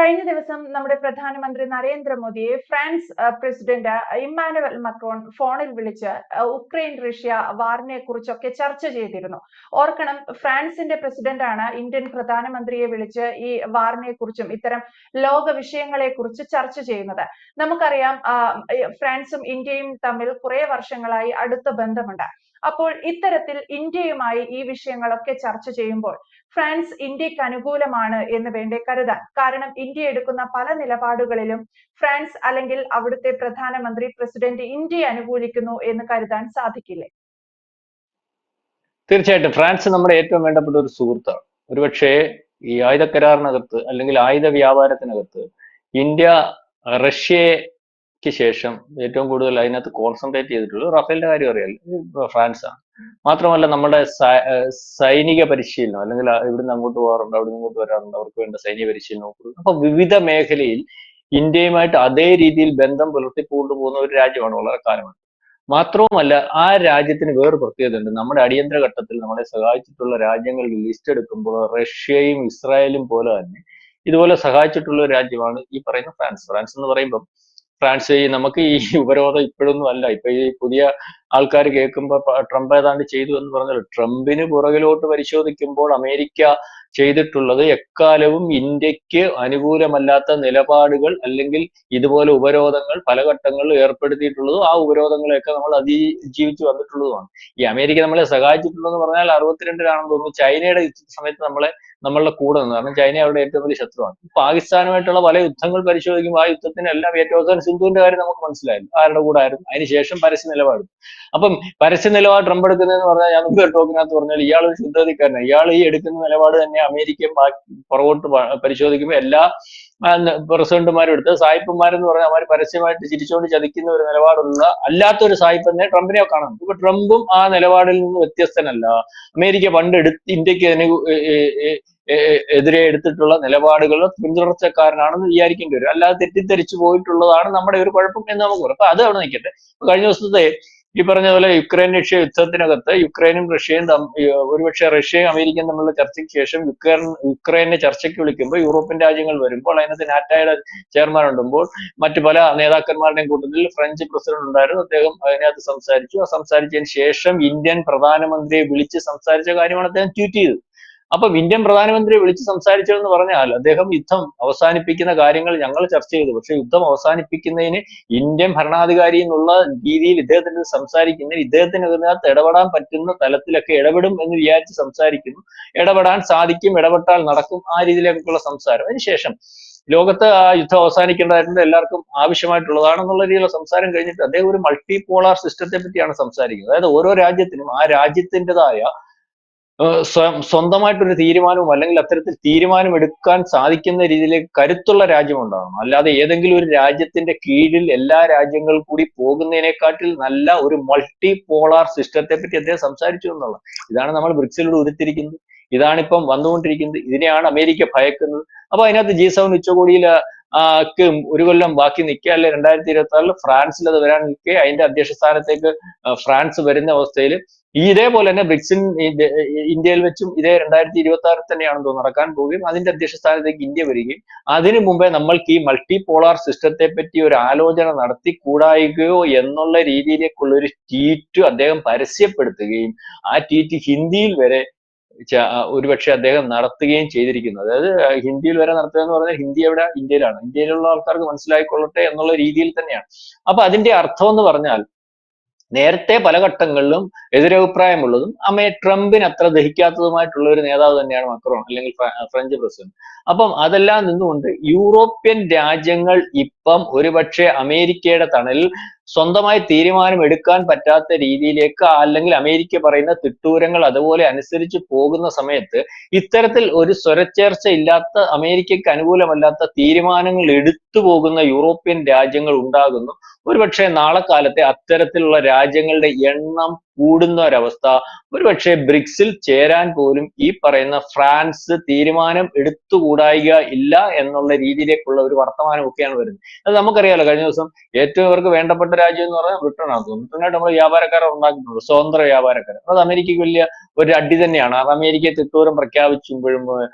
കഴിഞ്ഞ ദിവസം നമ്മുടെ പ്രധാനമന്ത്രി നരേന്ദ്രമോദിയെ ഫ്രാൻസ് പ്രസിഡന്റ് ഇമ്മാനുവൽ മക്രോൺ ഫോണിൽ വിളിച്ച് ഉക്രൈൻ റഷ്യ വാറിനെ കുറിച്ചൊക്കെ ചർച്ച ചെയ്തിരുന്നു. ഓർക്കണം, ഫ്രാൻസിന്റെ പ്രസിഡന്റാണ് ഇന്ത്യൻ പ്രധാനമന്ത്രിയെ വിളിച്ച് ഈ വാറിനെ കുറിച്ചും ഇത്തരം ലോക വിഷയങ്ങളെ കുറിച്ച് ചർച്ച ചെയ്യുന്നത്. നമുക്കറിയാം, ഫ്രാൻസും ഇന്ത്യയും തമ്മിൽ കുറെ വർഷങ്ങളായി അടുത്ത ബന്ധമുണ്ട്. അപ്പോൾ ഇത്തരത്തിൽ ഇന്ത്യയുമായി ഈ വിഷയങ്ങളൊക്കെ ചർച്ച ചെയ്യുമ്പോൾ ഫ്രാൻസ് ഇന്ത്യക്ക് അനുകൂലമാണ് എന്ന് വേണ്ടേ കരുതാൻ. കാരണം ഇന്ത്യ എടുക്കുന്ന പല നിലപാടുകളിലും ഫ്രാൻസ് അല്ലെങ്കിൽ അവിടുത്തെ പ്രധാനമന്ത്രി പ്രസിഡന്റ് ഇന്ത്യയെ അനുകൂലിക്കുന്നു എന്ന് കരുതാൻ സാധിക്കില്ലേ? തീർച്ചയായിട്ടും ഫ്രാൻസ് നമ്മുടെ ഏറ്റവും വേണ്ടപ്പെട്ട ഒരു സുഹൃത്താണ്. ഒരുപക്ഷെ ഈ ആയുധ കരാറിനകത്ത് അല്ലെങ്കിൽ ആയുധ വ്യാപാരത്തിനകത്ത് ഇന്ത്യ റഷ്യക്ക് ശേഷം ഏറ്റവും കൂടുതൽ അതിനകത്ത് കോൺസെൻട്രേറ്റ് ചെയ്തിട്ടുള്ളത് റഫേലിന്റെ കാര്യം അറിയാലോ, ഫ്രാൻസ് ആണ്. മാത്രമല്ല നമ്മുടെ സൈനിക പരിശീലനം, അല്ലെങ്കിൽ ഇവിടുന്ന് അങ്ങോട്ട് പോകാറുണ്ട്, അവിടുന്ന് ഇങ്ങോട്ട് വരാറുണ്ട്, അവർക്ക് വേണ്ട സൈനിക പരിശീലനം. അപ്പൊ വിവിധ മേഖലയിൽ ഇന്ത്യയുമായിട്ട് അതേ രീതിയിൽ ബന്ധം പുലർത്തിക്കൊണ്ടു പോകുന്ന ഒരു രാജ്യമാണ് വളരെ കാലമായിട്ട്. മാത്രവുമല്ല, ആ രാജ്യത്തിന് വേറൊരു പ്രത്യേകത ഉണ്ട്. നമ്മുടെ അടിയന്തര ഘട്ടത്തിൽ നമ്മളെ സഹായിച്ചിട്ടുള്ള രാജ്യങ്ങൾ ലിസ്റ്റ് എടുക്കുമ്പോൾ റഷ്യയും ഇസ്രായേലും പോലെ തന്നെ ഇതുപോലെ സഹായിച്ചിട്ടുള്ള ഒരു രാജ്യമാണ് ഈ പറയുന്ന ഫ്രാൻസ്. ഫ്രാൻസ് എന്ന് പറയുമ്പോൾ ഫ്രാൻസ് നമുക്ക് ഈ ഉപരോധം ഇപ്പോഴൊന്നും അല്ല. ഇപ്പൊ ഈ പുതിയ ആൾക്കാർ കേൾക്കുമ്പോൾ ട്രംപ് ഏതാണ്ട് ചെയ്തു എന്ന് പറഞ്ഞാൽ, ട്രംപിന് പുറകിലോട്ട് പരിശോധിക്കുമ്പോൾ അമേരിക്ക ചെയ്തിട്ടുള്ളത് എക്കാലവും ഇന്ത്യക്ക് അനുകൂലമല്ലാത്ത നിലപാടുകൾ അല്ലെങ്കിൽ ഇതുപോലെ ഉപരോധങ്ങൾ പല ഘട്ടങ്ങളിൽ ഏർപ്പെടുത്തിയിട്ടുള്ളതും ആ ഉപരോധങ്ങളെയൊക്കെ നമ്മൾ അതിജീവിച്ച് വന്നിട്ടുള്ളതുമാണ്. ഈ അമേരിക്ക നമ്മളെ സഹായിച്ചിട്ടുള്ളതെന്ന് പറഞ്ഞാൽ 62-ലാണെന്ന് തോന്നുന്നു ചൈനയുടെ സമയത്ത് നമ്മളുടെ കൂടെ നിന്ന്. കാരണം ചൈന അവരുടെ ഏറ്റവും വലിയ ശത്രുവാണ്. പാകിസ്ഥാനുമായിട്ടുള്ള പല യുദ്ധങ്ങൾ പരിശോധിക്കുമ്പോൾ ആ യുദ്ധത്തിനെല്ലാം ഏറ്റവും അവസാനം സിന്ധുവിന്റെ കാര്യം നമുക്ക് മനസ്സിലായിരുന്നു ആരുടെ കൂടെ ആയിരുന്നു. അതിനുശേഷം പരസ്യ നിലപാട്. അപ്പം പരസ്യ നിലപാട് ട്രംപ് എടുക്കുന്നതെന്ന് പറഞ്ഞാൽ, ഞാൻ മുമ്പ് ടോക്കിനകത്ത് പറഞ്ഞാൽ ഇയാൾ ഒരു ശുദ്ധതിക്കാരനാണ്. ഇയാൾ ഈ എടുക്കുന്ന നിലപാട് തന്നെ അമേരിക്കയും പുറകോട്ട് പരിശോധിക്കുമ്പോൾ എല്ലാ പ്രസിഡന്റുമാരും എടുത്ത് സായിപ്പന്മാരെന്ന് പറഞ്ഞാൽ അവർ പരസ്യമായിട്ട് ചിരിച്ചുകൊണ്ട് ചതിക്കുന്ന ഒരു നിലപാടുള്ള അല്ലാത്തൊരു സായിപ്പ് തന്നെ ട്രംപിനെ കാണാം. ഇപ്പൊ ട്രംപും ആ നിലപാടിൽ നിന്ന് വ്യത്യസ്തനല്ല. അമേരിക്ക പണ്ട് ഇന്ത്യക്ക് എതിരെ എടുത്തിട്ടുള്ള നിലപാടുകൾ പിന്തുടർച്ചക്കാരനാണെന്ന് വിചാരിക്കേണ്ടി വരും. അല്ലാതെ തെറ്റിദ്ധരിച്ചു പോയിട്ടുള്ളതാണ് നമ്മുടെ ഒരു കുഴപ്പം എന്ന് നമുക്ക് പറയാം. അപ്പൊ അത് അവിടെ നിൽക്കട്ടെ. കഴിഞ്ഞ ദിവസത്തെ ഈ പറഞ്ഞ പോലെ യുക്രൈൻ റഷ്യ യുദ്ധത്തിനകത്ത് യുക്രൈനും റഷ്യയും ഒരുപക്ഷെ റഷ്യയും അമേരിക്കയും തമ്മിലുള്ള ചർച്ചയ്ക്ക് ശേഷം യുക്രൈനെ ചർച്ചയ്ക്ക് വിളിക്കുമ്പോൾ യൂറോപ്യൻ രാജ്യങ്ങൾ വരുമ്പോൾ അതിനകത്ത് നാറ്റോയുടെ ചെയർമാൻ ഉണ്ടുമ്പോൾ മറ്റു പല നേതാക്കന്മാരുടെയും കൂട്ടത്തിൽ ഫ്രഞ്ച് പ്രസിഡന്റ് ഉണ്ടായിരുന്നു. അദ്ദേഹം അതിനകത്ത് സംസാരിച്ചു. ആ സംസാരിച്ചതിന് ശേഷം ഇന്ത്യൻ പ്രധാനമന്ത്രിയെ വിളിച്ച് സംസാരിച്ച കാര്യമാണ് അദ്ദേഹം ട്വീറ്റ് ചെയ്തത്. അപ്പൊ ഇന്ത്യൻ പ്രധാനമന്ത്രിയെ വിളിച്ച് സംസാരിച്ചതെന്ന് പറഞ്ഞാൽ അദ്ദേഹം യുദ്ധം അവസാനിപ്പിക്കുന്ന കാര്യങ്ങൾ ഞങ്ങൾ ചർച്ച ചെയ്തു. പക്ഷെ യുദ്ധം അവസാനിപ്പിക്കുന്നതിന് ഇന്ത്യൻ ഭരണാധികാരി എന്നുള്ള രീതിയിൽ ഇദ്ദേഹത്തിന് സംസാരിക്കുന്നതിന് ഇദ്ദേഹത്തിനകത്ത് ഇടപെടാൻ പറ്റുന്ന തലത്തിലൊക്കെ ഇടപെടും എന്ന് വിചാരിച്ച് സംസാരിക്കുന്നു. ഇടപെടാൻ സാധിക്കും, ഇടപെട്ടാൽ നടക്കും, ആ രീതിയിലേക്കുള്ള സംസാരം. അതിനുശേഷം ലോകത്ത് ആ യുദ്ധം അവസാനിക്കേണ്ടതായിട്ടുണ്ട്, എല്ലാവർക്കും ആവശ്യമായിട്ടുള്ളതാണെന്നുള്ള രീതിയിലുള്ള സംസാരം കഴിഞ്ഞിട്ട് അദ്ദേഹം ഒരു മൾട്ടി പോളാർ സിസ്റ്റത്തെ പറ്റിയാണ് സംസാരിക്കുന്നത്. അതായത് ഓരോ രാജ്യത്തിനും ആ രാജ്യത്തിൻ്റെതായ സ്വന്തമായിട്ടൊരു തീരുമാനവും അല്ലെങ്കിൽ അത്തരത്തിൽ തീരുമാനം എടുക്കാൻ സാധിക്കുന്ന രീതിയിലേക്ക് കരുത്തുള്ള രാജ്യം ഉണ്ടാകണം. അല്ലാതെ ഏതെങ്കിലും ഒരു രാജ്യത്തിന്റെ കീഴിൽ എല്ലാ രാജ്യങ്ങളും കൂടി പോകുന്നതിനെക്കാട്ടിൽ നല്ല ഒരു മൾട്ടി പോളാർ സിസ്റ്റത്തെ പറ്റി അദ്ദേഹം സംസാരിച്ചു എന്നുള്ളത്. ഇതാണ് നമ്മൾ ബ്രിക്സിലൂടെ ഉരുത്തിരിക്കുന്നത്. ഇതാണിപ്പം വന്നുകൊണ്ടിരിക്കുന്നത്. ഇതിനെയാണ് അമേരിക്ക ഭയക്കുന്നത്. അപ്പൊ അതിനകത്ത് G7 ഉച്ചകോടിയിൽ ഒരു കൊല്ലം ബാക്കി നിൽക്കുക, അല്ലെ 2026 ഫ്രാൻസിൽ അത് വരാൻ നിൽക്കുക. അതിന്റെ അധ്യക്ഷ സ്ഥാനത്തേക്ക് ഫ്രാൻസ് വരുന്ന അവസ്ഥയിൽ ഇതേപോലെ തന്നെ ബ്രിക്സിൻ ഇന്ത്യയിൽ വെച്ചും ഇതേ 2026 തന്നെയാണെന്ന് തോന്നുന്നു നടക്കാൻ പോവുകയും അതിന്റെ അധ്യക്ഷ സ്ഥാനത്തേക്ക് ഇന്ത്യ വരികയും അതിനു മുമ്പേ നമ്മൾക്ക് ഈ മൾട്ടി പോളാർ സിസ്റ്റത്തെ പറ്റി ഒരു ആലോചന നടത്തി കൂടായികയോ എന്നുള്ള രീതിയിലേക്കുള്ള ഒരു ട്വീറ്റ് അദ്ദേഹം പരസ്യപ്പെടുത്തുകയും ആ ട്വീറ്റ് ഹിന്ദിയിൽ വരെ ഒരുപക്ഷെ അദ്ദേഹം നടത്തുകയും ചെയ്തിരിക്കുന്നു. അതായത് ഹിന്ദിയിൽ വരെ നടത്തുക എന്ന് പറഞ്ഞാൽ ഹിന്ദി എവിടെ? ഇന്ത്യയിലാണ്. ഇന്ത്യയിലുള്ള ആൾക്കാർക്ക് മനസ്സിലായിക്കൊള്ളട്ടെ എന്നുള്ള രീതിയിൽ തന്നെയാണ്. അപ്പൊ അതിന്റെ അർത്ഥം എന്ന് പറഞ്ഞാൽ നേരത്തെ പല ഘട്ടങ്ങളിലും എതിരഭിപ്രായമുള്ളതും ട്രംപിന് അത്ര ദഹിക്കാത്തതുമായിട്ടുള്ള ഒരു നേതാവ് തന്നെയാണ് മക്രോൺ അല്ലെങ്കിൽ ഫ്രഞ്ച് പ്രസിഡന്റ്. അപ്പം അതെല്ലാം നിന്നുകൊണ്ട് യൂറോപ്യൻ രാജ്യങ്ങൾ ഇപ്പം ഒരുപക്ഷെ അമേരിക്കയുടെ തണലിൽ സ്വന്തമായി തീരുമാനം എടുക്കാൻ പറ്റാത്ത രീതിയിലേക്ക് അല്ലെങ്കിൽ അമേരിക്ക പറയുന്ന തിട്ടൂരങ്ങൾ അതുപോലെ അനുസരിച്ച് പോകുന്ന സമയത്ത് ഇത്തരത്തിൽ ഒരു സ്വരച്ചേർച്ച ഇല്ലാത്ത, അമേരിക്കയ്ക്ക് അനുകൂലമല്ലാത്ത തീരുമാനങ്ങൾ എടുത്തു പോകുന്ന യൂറോപ്യൻ രാജ്യങ്ങൾ ഉണ്ടാകുന്നു. ഒരുപക്ഷെ നാളെ കാലത്തെ അത്തരത്തിലുള്ള രാജ്യങ്ങളുടെ എണ്ണം കൂടുന്ന ഒരവസ്ഥ, ഒരുപക്ഷെ ബ്രിക്സിൽ ചേരാൻ പോലും ഈ പറയുന്ന ഫ്രാൻസ് തീരുമാനം എടുത്തുകൂടായിക ഇല്ല എന്നുള്ള രീതിയിലേക്കുള്ള ഒരു വർത്തമാനമൊക്കെയാണ് വരുന്നത്. അത് നമുക്കറിയാലോ, കഴിഞ്ഞ ദിവസം ഏറ്റവും ഇവർക്ക് വേണ്ടപ്പെട്ട രാജ്യം എന്ന് പറഞ്ഞാൽ ബ്രിട്ടനാണ്. ബ്രിട്ടനായിട്ട് നമ്മൾ വ്യാപാരക്കാരെ ഉണ്ടാക്കിയിട്ടുണ്ട്, സ്വതന്ത്ര വ്യാപാരക്കാരെ. അത് അമേരിക്കയ്ക്ക് വലിയ ഒരു അടി തന്നെയാണ്. അത് അമേരിക്കയെ തിട്ടൂരം പ്രഖ്യാപിക്കുമ്പോഴും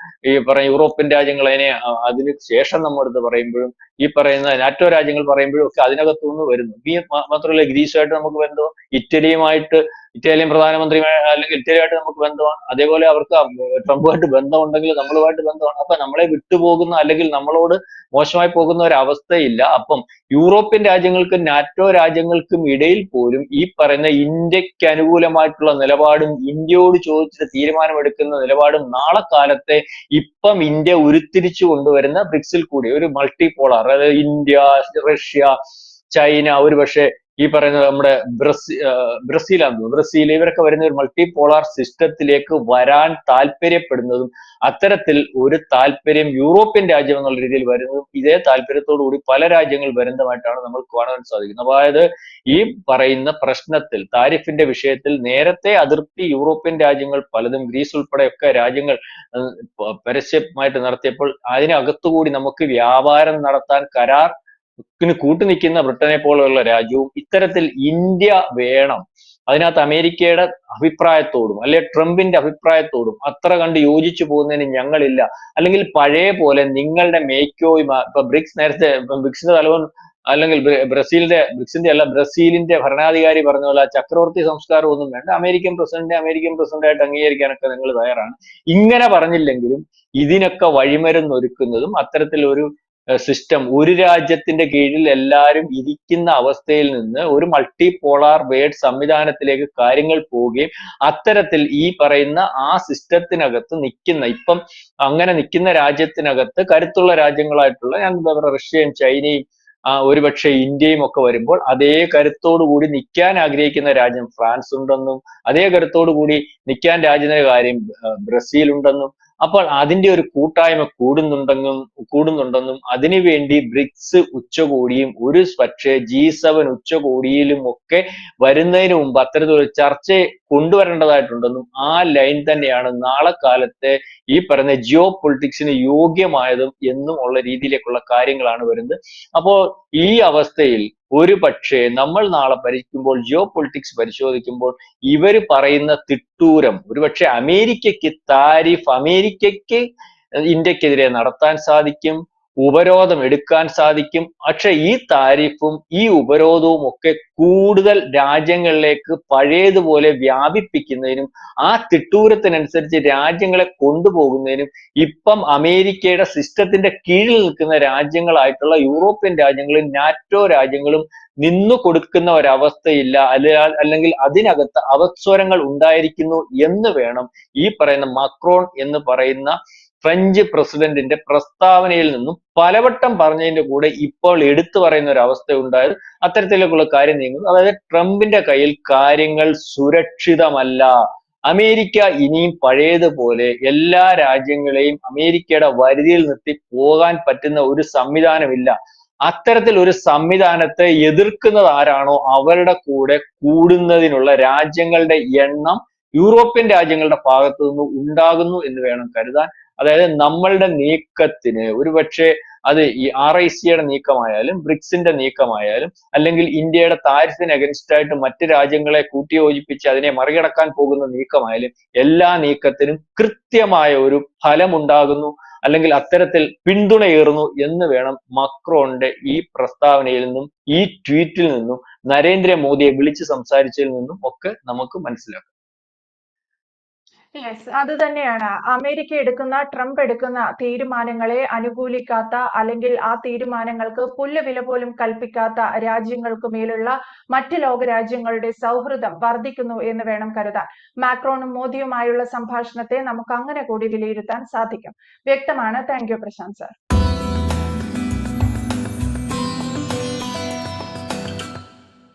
ഈ പറയുന്ന യൂറോപ്യൻ രാജ്യങ്ങൾ അതിനെ അതിന് ശേഷം നമ്മളെടുത്ത് പറയുമ്പോഴും ഈ പറയുന്ന നാറ്റോ രാജ്യങ്ങൾ പറയുമ്പോഴും ഒക്കെ അതിനകത്തുനിന്ന് വരുന്നു. ഈ മാത്രമല്ല, ഗ്രീസുമായിട്ട് നമുക്ക് ബന്ധം, ഇറ്റലിയുമായിട്ട്, ഇറ്റാലിയൻ പ്രധാനമന്ത്രിയുമായി അല്ലെങ്കിൽ ഇറ്റലിയായിട്ട് നമുക്ക് ബന്ധമാണ്. അതേപോലെ അവർക്ക് ട്രംപുമായിട്ട് ബന്ധമുണ്ടെങ്കിൽ നമ്മളുമായിട്ട് ബന്ധമാണ്. അപ്പൊ നമ്മളെ വിട്ടുപോകുന്ന അല്ലെങ്കിൽ നമ്മളോട് മോശമായി പോകുന്ന ഒരു അവസ്ഥയില്ല. അപ്പം യൂറോപ്യൻ രാജ്യങ്ങൾക്കും നാറ്റോ രാജ്യങ്ങൾക്കും ഇടയിൽ പോലും ഈ പറയുന്ന ഇന്ത്യക്ക് അനുകൂലമായിട്ടുള്ള നിലപാടും ഇന്ത്യയോട് ചോദിച്ചിട്ട് തീരുമാനമെടുക്കുന്ന നിലപാടും നാളെ കാലത്തെ ഇപ്പം ഇന്ത്യ ഉരുത്തിരിച്ചു കൊണ്ടുവരുന്ന ബ്രിക്സിൽ കൂടി ഒരു മൾട്ടി പോളാർ, അതായത് ഇന്ത്യ, റഷ്യ, ചൈന, ഒരുപക്ഷെ ഈ പറയുന്നത് നമ്മുടെ ബ്രസീലാണെന്ന് തോന്നുന്നു, ബ്രസീൽ, ഇവരൊക്കെ വരുന്ന ഒരു മൾട്ടി പോളാർ സിസ്റ്റത്തിലേക്ക് വരാൻ താല്പര്യപ്പെടുന്നതും അത്തരത്തിൽ ഒരു താല്പര്യം യൂറോപ്യൻ രാജ്യം എന്നുള്ള രീതിയിൽ വരുന്നതും ഇതേ താല്പര്യത്തോടു കൂടി പല രാജ്യങ്ങൾ വരുന്നതുമായിട്ടാണ് നമ്മൾ കാണാൻ സാധിക്കുന്നത്. അതായത് ഈ പറയുന്ന പ്രശ്നത്തിൽ, താരിഫിന്റെ വിഷയത്തിൽ നേരത്തെ അതിർത്തി യൂറോപ്യൻ രാജ്യങ്ങൾ പലതും, ഗ്രീസ് ഉൾപ്പെടെയൊക്കെ രാജ്യങ്ങൾ പരസ്യമായിട്ട് നടത്തിയപ്പോൾ അതിനകത്തുകൂടി നമുക്ക് വ്യാപാരം നടത്താൻ കരാർ കൂട്ടുനിൽക്കുന്ന ബ്രിട്ടനെ പോലെയുള്ള രാജ്യവും ഇത്തരത്തിൽ ഇന്ത്യ വേണം, അതിനകത്ത് അമേരിക്കയുടെ അഭിപ്രായത്തോടും അല്ലെ ട്രംപിന്റെ അഭിപ്രായത്തോടും അത്ര കണ്ട് യോജിച്ചു പോകുന്നതിന് ഞങ്ങളില്ല, അല്ലെങ്കിൽ പഴയ പോലെ നിങ്ങളുടെ മേക്കോയ്മ, ഇപ്പൊ ബ്രിക്സ് നേരത്തെ ബ്രിക്സിന്റെ തലവൻ അല്ലെങ്കിൽ ബ്രിക്സിന്റെ അല്ല ബ്രസീലിന്റെ ഭരണാധികാരി പറഞ്ഞ പോലെ ചക്രവർത്തി സംസ്കാരം ഒന്നും വേണ്ട, അമേരിക്കൻ പ്രസിഡന്റായിട്ട് അംഗീകരിക്കാനൊക്കെ നിങ്ങൾ തയ്യാറാണ്. ഇങ്ങനെ പറഞ്ഞില്ലെങ്കിലും ഇതിനൊക്കെ വഴിമരുന്നൊരുക്കുന്നതും അത്തരത്തിൽ ഒരു സിസ്റ്റം, ഒരു രാജ്യത്തിന്റെ കീഴിൽ എല്ലാവരും ഇരിക്കുന്ന അവസ്ഥയിൽ നിന്ന് ഒരു മൾട്ടി പോളാർ വേർഡ് സംവിധാനത്തിലേക്ക് കാര്യങ്ങൾ പോവുകയും അത്തരത്തിൽ ഈ പറയുന്ന ആ സിസ്റ്റത്തിനകത്ത് നിൽക്കുന്ന, ഇപ്പം അങ്ങനെ നിൽക്കുന്ന രാജ്യത്തിനകത്ത് കരുത്തുള്ള രാജ്യങ്ങളായിട്ടുള്ള, ഞാൻ എന്താ പറയുക, റഷ്യയും ചൈനയും ഒരുപക്ഷെ ഇന്ത്യയും ഒക്കെ വരുമ്പോൾ അതേ കരുത്തോടു കൂടി നിൽക്കാൻ ആഗ്രഹിക്കുന്ന രാജ്യം ഫ്രാൻസ് ഉണ്ടെന്നും അതേ കരുത്തോടു കൂടി നിൽക്കാൻ രാജ്യത്തിന്റെ കാര്യം ബ്രസീൽ ഉണ്ടെന്നും, അപ്പോൾ അതിന്റെ ഒരു കൂട്ടായ്മ കൂടുന്നുണ്ടെന്നും അതിനുവേണ്ടി ബ്രിക്സ് ഉച്ചകോടിയും ഒരു പക്ഷേ G7 ഉച്ചകോടിയിലും ഒക്കെ വരുന്നതിന് മുമ്പ് അത്തരത്തിലൊരു ചർച്ച കൊണ്ടുവരേണ്ടതായിട്ടുണ്ടെന്നും ആ ലൈൻ തന്നെയാണ് നാളെ കാലത്തെ ഈ പറയുന്ന ജിയോ പൊളിറ്റിക്സിന് യോഗ്യമായതും എന്നും ഉള്ള രീതിയിലേക്കുള്ള കാര്യങ്ങളാണ് വരുന്നത്. അപ്പോൾ ഈ അവസ്ഥയിൽ ഒരു പക്ഷേ നമ്മൾ നാളെ ഭരിക്കുമ്പോൾ ജിയോ പൊളിറ്റിക്സ് പരിശോധിക്കുമ്പോൾ ഇവർ പറയുന്ന തിട്ടൂരം, ഒരുപക്ഷെ അമേരിക്കയ്ക്ക് താരിഫ്, അമേരിക്കയ്ക്ക് ഇന്ത്യക്കെതിരെ നടത്താൻ സാധിക്കും, ഉപരോധം എടുക്കാൻ സാധിക്കും. പക്ഷെ ഈ താരിഫും ഈ ഉപരോധവും ഒക്കെ കൂടുതൽ രാജ്യങ്ങളിലേക്ക് പഴയതുപോലെ വ്യാപിപ്പിക്കുന്നതിനും ആ തിട്ടൂരത്തിനനുസരിച്ച് രാജ്യങ്ങളെ കൊണ്ടുപോകുന്നതിനും ഇപ്പം അമേരിക്കയുടെ സിസ്റ്റത്തിന്റെ കീഴിൽ നിൽക്കുന്ന രാജ്യങ്ങളായിട്ടുള്ള യൂറോപ്യൻ രാജ്യങ്ങളും നാറ്റോ രാജ്യങ്ങളും നിന്നു കൊടുക്കുന്ന ഒരവസ്ഥയില്ല, അല്ലെങ്കിൽ അതിനകത്ത് അവസ്വരങ്ങൾ ഉണ്ടായിരിക്കുന്നു എന്ന് വേണം ഈ പറയുന്ന മക്രോൺ എന്ന് പറയുന്ന ഫ്രഞ്ച് പ്രസിഡന്റിന്റെ പ്രസ്താവനയിൽ നിന്നും പലവട്ടം പറഞ്ഞതിന്റെ കൂടെ ഇപ്പോൾ എടുത്തു പറയുന്ന ഒരു അവസ്ഥ ഉണ്ടായത് അത്തരത്തിലേക്കുള്ള കാര്യം നീങ്ങുന്നു. അതായത് ട്രംപിന്റെ കയ്യിൽ കാര്യങ്ങൾ സുരക്ഷിതമല്ല. അമേരിക്ക ഇനിയും പഴയതുപോലെ എല്ലാ രാജ്യങ്ങളെയും അമേരിക്കയുടെ വരുതിയിൽ നിർത്തി പോകാൻ പറ്റുന്ന ഒരു സംവിധാനമില്ല. അത്തരത്തിൽ ഒരു സംവിധാനത്തെ എതിർക്കുന്നത് ആരാണോ അവരുടെ കൂടെ കൂടുന്നതിനുള്ള രാജ്യങ്ങളുടെ എണ്ണം യൂറോപ്യൻ രാജ്യങ്ങളുടെ ഭാഗത്തു നിന്ന് ഉണ്ടാകുന്നു എന്ന് വേണം കരുതാൻ. അതായത് നമ്മളുടെ നീക്കത്തിന് ഒരുപക്ഷെ അത് ഈ RICയുടെ നീക്കമായാലും ബ്രിക്സിന്റെ നീക്കമായാലും അല്ലെങ്കിൽ ഇന്ത്യയുടെ താരിഫിന് അഗൻസ്റ്റ് ആയിട്ട് മറ്റ് രാജ്യങ്ങളെ കൂട്ടിയോജിപ്പിച്ച് അതിനെ മറികടക്കാൻ പോകുന്ന നീക്കമായാലും എല്ലാ നീക്കത്തിനും കൃത്യമായ ഒരു ഫലമുണ്ടാകുന്നു, അല്ലെങ്കിൽ അത്തരത്തിൽ പിന്തുണയേറുന്നു എന്ന് വേണം മക്രോണിന്റെ ഈ പ്രസ്താവനയിൽ നിന്നും ഈ ട്വീറ്റിൽ നിന്നും നരേന്ദ്രമോദിയെ വിളിച്ച് സംസാരിച്ചതിൽ നിന്നും ഒക്കെ നമുക്ക് മനസ്സിലാക്കാം. യെസ്, അത് തന്നെയാണ്. ട്രംപ് എടുക്കുന്ന തീരുമാനങ്ങളെ അനുകൂലിക്കാത്ത അല്ലെങ്കിൽ ആ തീരുമാനങ്ങൾക്ക് പുല്ലുവില പോലും കൽപ്പിക്കാത്ത രാജ്യങ്ങൾക്ക് മേലുള്ള മറ്റ് ലോക രാജ്യങ്ങളുടെ സൗഹൃദം വർദ്ധിക്കുന്നു എന്ന് വേണം കരുതാൻ. മാക്രോണും മോദിയുമായുള്ള സംഭാഷണത്തെ നമുക്ക് അങ്ങനെ കൂടി വിലയിരുത്താൻ സാധിക്കും. വ്യക്തമാണ്. Thank you Prashant sir.